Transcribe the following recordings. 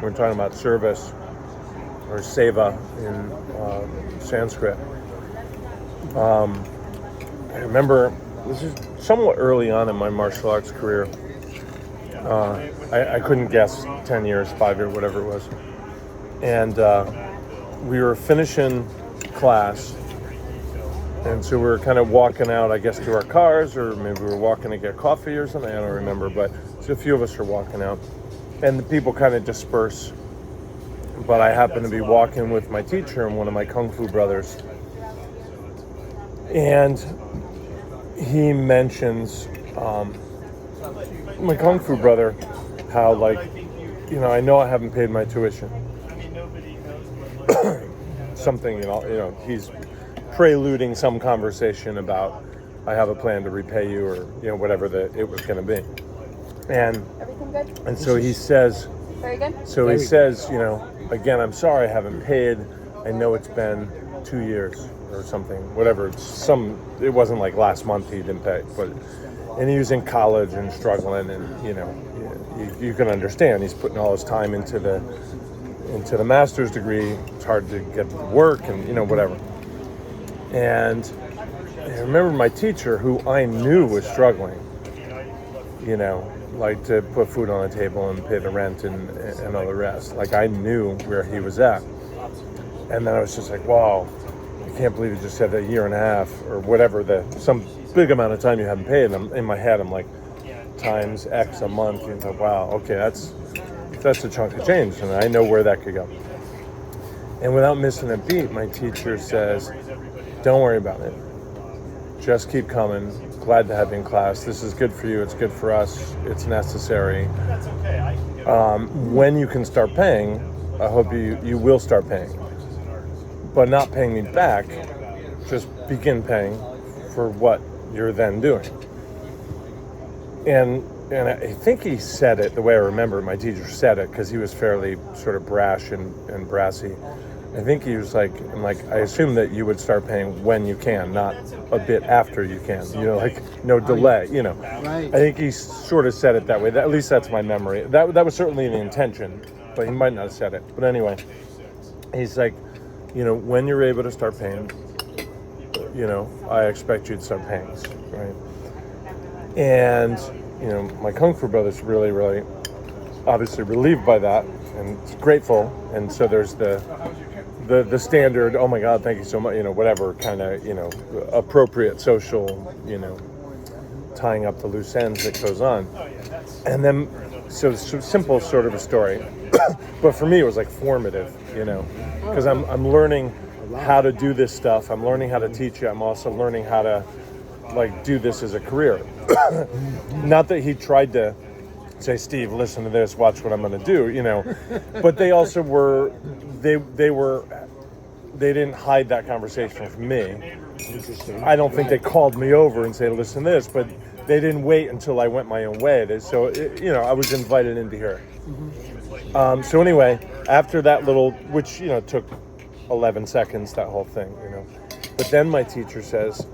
We're talking about service or seva in Sanskrit. I remember this is somewhat early on in my martial arts career. I couldn't guess 10 years, 5 years, whatever it was. And we were finishing class. And so we were kind of walking out, I guess, to our cars, or maybe we were walking to get coffee or something. I don't remember, but so a few of us are walking out. And the people kind of disperse. But I happened to be walking with my teacher and one of my Kung Fu brothers. And he mentions my Kung Fu brother, how, like, I know I haven't paid my tuition. Something, he's preluding some conversation about I have a plan to repay you, or whatever it was going to be. And Everything good? And so he says, Very good. So he says, again, I'm sorry I haven't paid. I know it's been 2 years or something, whatever. It wasn't like last month he didn't pay, and he was in college and struggling, and you can understand he's putting all his time into the master's degree. It's hard to get to work and whatever. And I remember my teacher, who I knew was struggling, like to put food on the table and pay the rent and all the rest. Like, I knew where he was at. And then I was just like, wow, I can't believe you just said a year and a half or whatever, some big amount of time you haven't paid. And in my head, I'm like, times X a month. Wow, okay, that's a chunk of change, and I know where that could go. And without missing a beat, my teacher says, don't worry about it. Just keep coming. Glad to have you in class. This is good for you. It's good for us. It's necessary. When you can start paying, I hope you will start paying. But not paying me back. Just begin paying for what you're then doing. And I think he said it the way I remember my teacher said it, because he was fairly sort of brash and brassy. I think he was like, I assume that you would start paying when you can, not a bit after you can, no delay, Right. I think he sort of said it that way. At least that's my memory. That was certainly the intention, but he might not have said it. But anyway, he's like, when you're able to start paying, I expect you to start paying, right? And, my Kung Fu brother's really, really obviously relieved by that and grateful. And so there's the standard, oh my God, thank you so much, whatever kind of, appropriate social, tying up the loose ends that goes on. And then, so simple sort of a story. But for me, it was like formative, because I'm learning how to do this stuff. I'm learning how to teach it. I'm also learning how to do this as a career. Not that he tried to say, Steve, listen to this, watch what I'm going to do, but they also were, they didn't hide that conversation from me. Interesting. I don't think they called me over and said, listen to this, but they didn't wait until I went my own way. So, I was invited in to hear it. So anyway, after that little, which, took 11 seconds, that whole thing, But then my teacher says,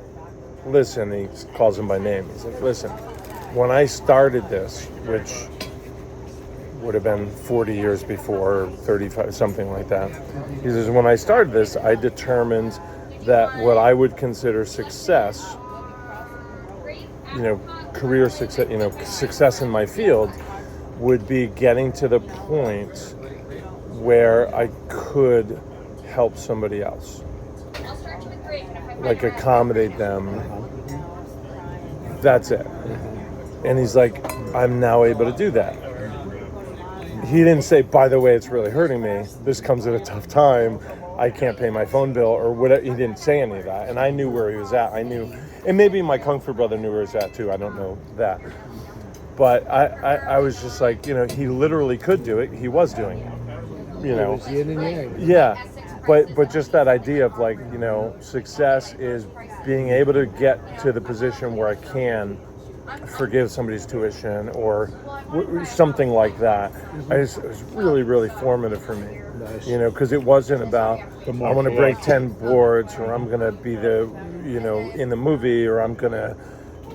listen, he calls him by name. He's like, listen, when I started this, which would have been 40 years before, or 35, something like that. He says, when I started this, I determined that what I would consider success, career success, success in my field, would be getting to the point where I could help somebody else. Like accommodate them. That's it. And he's like, I'm now able to do that. He didn't say, by the way, it's really hurting me. This comes at a tough time. I can't pay my phone bill or whatever. He didn't say any of that. And I knew where he was at. I knew, and maybe my Kung Fu brother knew where he was at too. I don't know that. But I was just like, he literally could do it. He was doing it, It was yin and yang. Yeah. But just that idea of success is being able to get to the position where I can forgive somebody's tuition or something like that. It was really, really formative for me. Nice. Because it wasn't about I want to break 10 boards or I'm going to be in the movie or I'm going to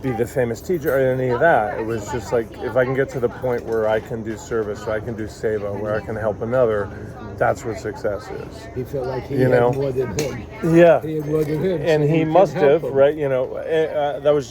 be the famous teacher or any of that. It was just like, if I can get to the point where I can do service, or I can do seva, where I can help another, that's what success is. He felt like he You had know? more than him. Yeah. He had more than him. And so he could must help have, him. right? That was